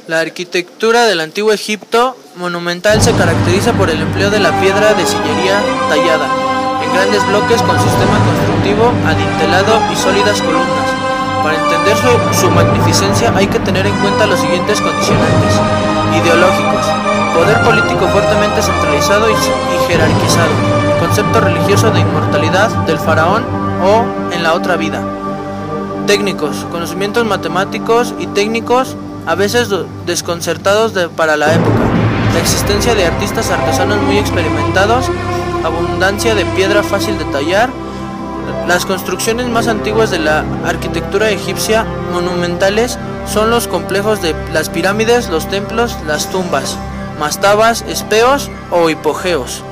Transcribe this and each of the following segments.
La arquitectura del antiguo Egipto monumental se caracteriza por el empleo de la piedra de sillería tallada en grandes bloques con sistema constructivo adintelado y sólidas columnas. Para entender su magnificencia hay que tener en cuenta los siguientes condicionantes ideológicos: poder político fuertemente centralizado y jerarquizado, concepto religioso de inmortalidad del faraón o en la otra vida, técnicos, conocimientos matemáticos y técnicos a veces desconcertados para la época, la existencia de artistas artesanos muy experimentados, abundancia de piedra fácil de tallar. Las construcciones más antiguas de la arquitectura egipcia monumentales son los complejos de las pirámides, los templos, las tumbas, mastabas, espeos o hipogeos.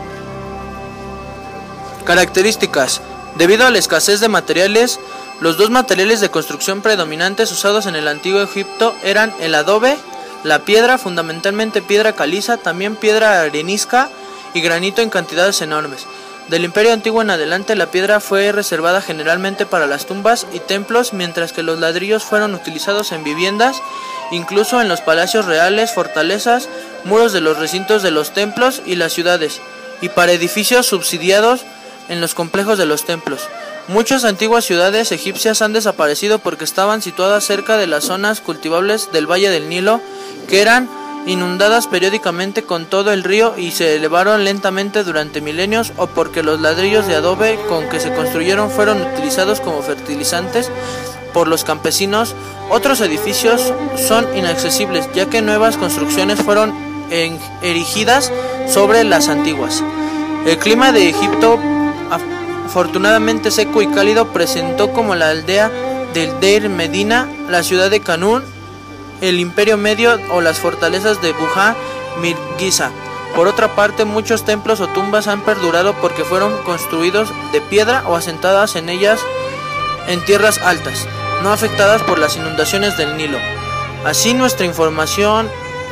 Características: debido a la escasez de materiales, los dos materiales de construcción predominantes usados en el antiguo Egipto eran el adobe, la piedra, fundamentalmente piedra caliza, también piedra arenisca y granito en cantidades enormes. Del Imperio Antiguo en adelante, la piedra fue reservada generalmente para las tumbas y templos, mientras que los ladrillos fueron utilizados en viviendas, incluso en los palacios reales, fortalezas, muros de los recintos de los templos y las ciudades, y para edificios subsidiados en los complejos de los templos. Muchas antiguas ciudades egipcias han desaparecido porque estaban situadas cerca de las zonas cultivables del Valle del Nilo, que eran inundadas periódicamente con todo el río y se elevaron lentamente durante milenios, o porque los ladrillos de adobe con que se construyeron fueron utilizados como fertilizantes por los campesinos. Otros edificios son inaccesibles, ya que nuevas construcciones fueron erigidas sobre las antiguas. El clima de Egipto, afortunadamente seco y cálido, presentó como la aldea del Deir Medina, la ciudad de Canún, el Imperio Medio o las fortalezas de Buja Mirgiza. Por otra parte, muchos templos o tumbas han perdurado porque fueron construidos de piedra o asentadas en ellas en tierras altas, no afectadas por las inundaciones del Nilo. Así, nuestra información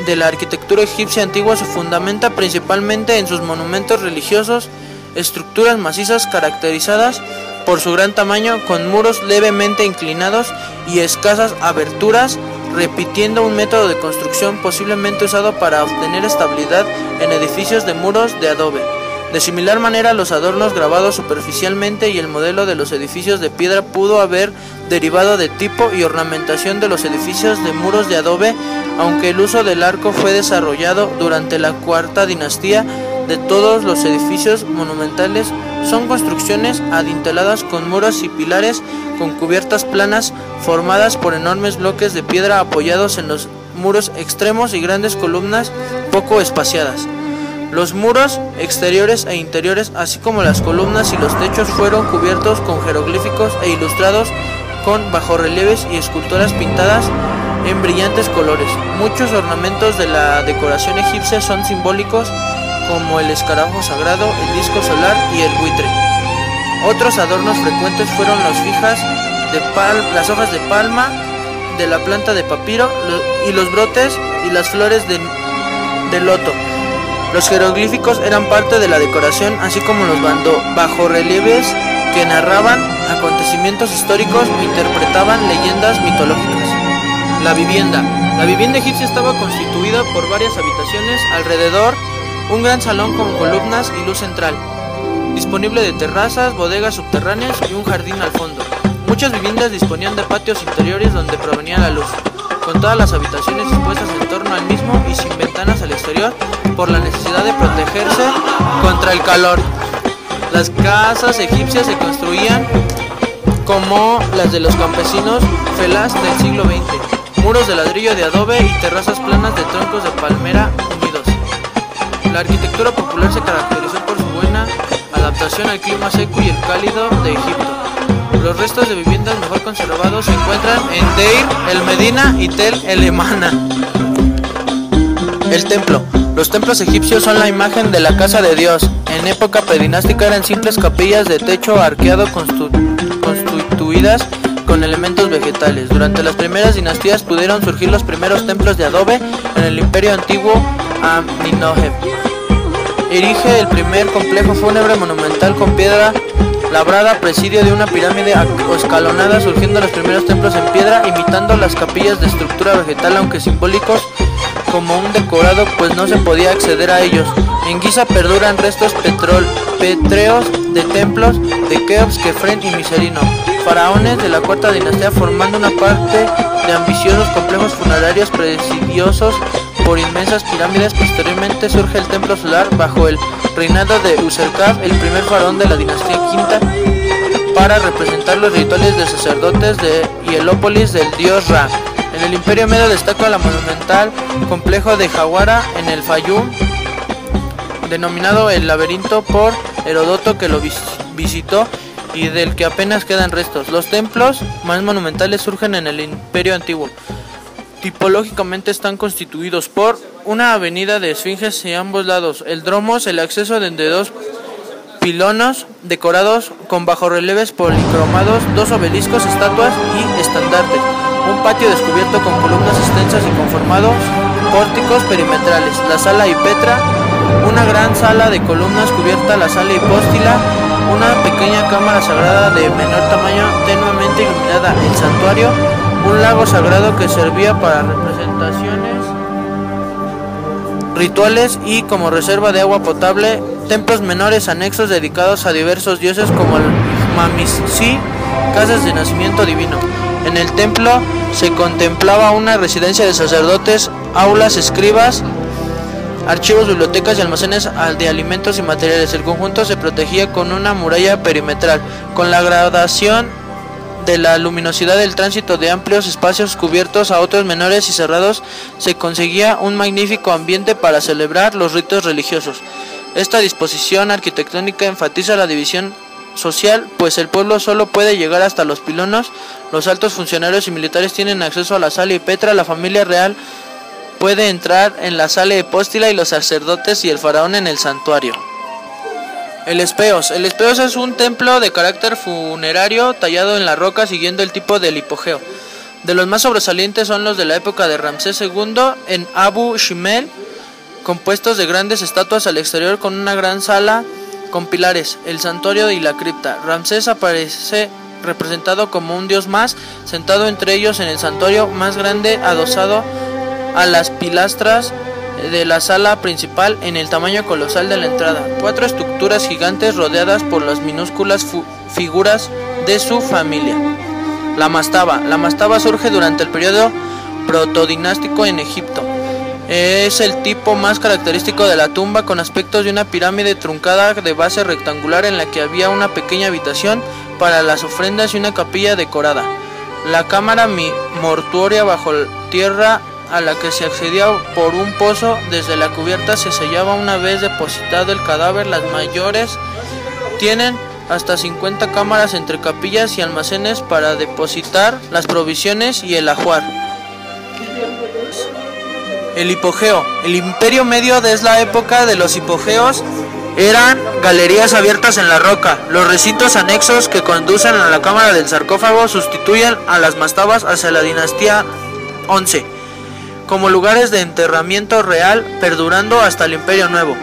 de la arquitectura egipcia antigua se fundamenta principalmente en sus monumentos religiosos, estructuras macizas caracterizadas por su gran tamaño, con muros levemente inclinados y escasas aberturas, repitiendo un método de construcción posiblemente usado para obtener estabilidad en edificios de muros de adobe. De similar manera, los adornos grabados superficialmente y el modelo de los edificios de piedra pudo haber derivado de tipo y ornamentación de los edificios de muros de adobe, aunque el uso del arco fue desarrollado durante la cuarta dinastía. De todos los edificios monumentales son construcciones adinteladas con muros y pilares con cubiertas planas formadas por enormes bloques de piedra apoyados en los muros extremos y grandes columnas poco espaciadas. Los muros exteriores e interiores, así como las columnas y los techos, fueron cubiertos con jeroglíficos e ilustrados con bajorrelieves y esculturas pintadas en brillantes colores. Muchos ornamentos de la decoración egipcia son simbólicos, como el escarabajo sagrado, el disco solar y el buitre. Otros adornos frecuentes fueron las hojas de palma, de la planta de papiro y los brotes y las flores de loto. Los jeroglíficos eran parte de la decoración, así como los bajorrelieves que narraban acontecimientos históricos o interpretaban leyendas mitológicas. La vivienda egipcia estaba constituida por varias habitaciones alrededor, un gran salón con columnas y luz central, disponible de terrazas, bodegas subterráneas y un jardín al fondo. Muchas viviendas disponían de patios interiores donde provenía la luz, con todas las habitaciones dispuestas en torno al mismo y sin ventanas al exterior por la necesidad de protegerse contra el calor. Las casas egipcias se construían como las de los campesinos felás del siglo XX, muros de ladrillo de adobe y terrazas planas de troncos de palmera unidos. La arquitectura popular se caracterizó por su buena adaptación al clima seco y el cálido de Egipto. Los restos de viviendas mejor conservados se encuentran en Deir el Medina y Tel el Emana. El templo. Los templos egipcios son la imagen de la casa de Dios. En época predinástica eran simples capillas de techo arqueado constituidas con elementos vegetales. Durante las primeras dinastías pudieron surgir los primeros templos de adobe. En el Imperio Antiguo, Amenhotep erige el primer complejo fúnebre monumental con piedra labrada, presidio de una pirámide escalonada, surgiendo los primeros templos en piedra imitando las capillas de estructura vegetal, aunque simbólicos como un decorado, pues no se podía acceder a ellos. En Giza perduran restos petréeos de templos de Keops, Kefren y Micerino, faraones de la cuarta dinastía, formando una parte de ambiciosos complejos funerarios presididos por inmensas pirámides. Posteriormente surge el templo solar bajo el reinado de Userkaf, el primer faraón de la dinastía quinta, para representar los rituales de sacerdotes de Hielópolis del dios Ra. En el Imperio Medio destaca la monumental complejo de Jawara en el Fayum, denominado el laberinto por Heródoto, que lo visitó y del que apenas quedan restos. Los templos más monumentales surgen en el Imperio Antiguo. Tipológicamente están constituidos por una avenida de esfinges a ambos lados, el dromos, el acceso de dos pilonos decorados con bajorrelieves policromados, dos obeliscos, estatuas y estandartes, un patio descubierto con columnas extensas y conformados pórticos perimetrales, la sala Hipetra, una gran sala de columnas cubierta, la sala hipóstila, una pequeña cámara sagrada de menor tamaño tenuemente iluminada, el santuario, un lago sagrado que servía para representaciones rituales y como reserva de agua potable, templos menores anexos dedicados a diversos dioses como el Mamissi, casas de nacimiento divino. En el templo se contemplaba una residencia de sacerdotes, aulas, escribas, archivos, bibliotecas y almacenes de alimentos y materiales. El conjunto se protegía con una muralla perimetral, con la gradación de la luminosidad del tránsito de amplios espacios cubiertos a otros menores y cerrados. Se conseguía un magnífico ambiente para celebrar los ritos religiosos. Esta disposición arquitectónica enfatiza la división social, pues el pueblo solo puede llegar hasta los pilonos. Los altos funcionarios y militares tienen acceso a la sala Hipetra, la familia real puede entrar en la sala hipóstila y los sacerdotes y el faraón en el santuario. El Espeos es un templo de carácter funerario tallado en la roca siguiendo el tipo del hipogeo. De los más sobresalientes son los de la época de Ramsés II en Abu Shimel, compuestos de grandes estatuas al exterior con una gran sala con pilares, el santuario y la cripta. Ramsés aparece representado como un dios más, sentado entre ellos en el santuario más grande, adosado a las pilastras de la sala principal en el tamaño colosal de la entrada. 4 estructuras gigantes rodeadas por las minúsculas figuras de su familia. La mastaba surge durante el periodo protodinástico en Egipto. Es el tipo más característico de la tumba, con aspectos de una pirámide truncada de base rectangular en la que había una pequeña habitación para las ofrendas y una capilla decorada. La cámara mortuoria bajo tierra, a la que se accedía por un pozo desde la cubierta, se sellaba una vez depositado el cadáver. Las mayores tienen hasta 50 cámaras entre capillas y almacenes para depositar las provisiones y el ajuar. El hipogeo. El Imperio Medio es la época de los hipogeos. Eran galerías abiertas en la roca. Los recintos anexos que conducen a la cámara del sarcófago sustituyen a las mastabas hacia la dinastía 11. Como lugares de enterramiento real, perdurando hasta el Imperio Nuevo.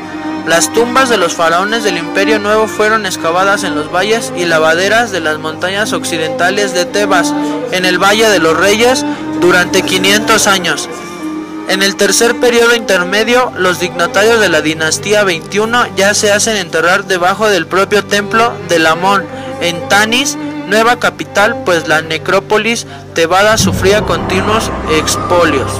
Las tumbas de los faraones del Imperio Nuevo fueron excavadas en los valles y laderas de las montañas occidentales de Tebas, en el Valle de los Reyes, durante 500 años. En el tercer periodo intermedio, los dignatarios de la dinastía 21 ya se hacen enterrar debajo del propio templo de Amón, en Tanis, nueva capital, pues la necrópolis tebana sufría continuos expolios.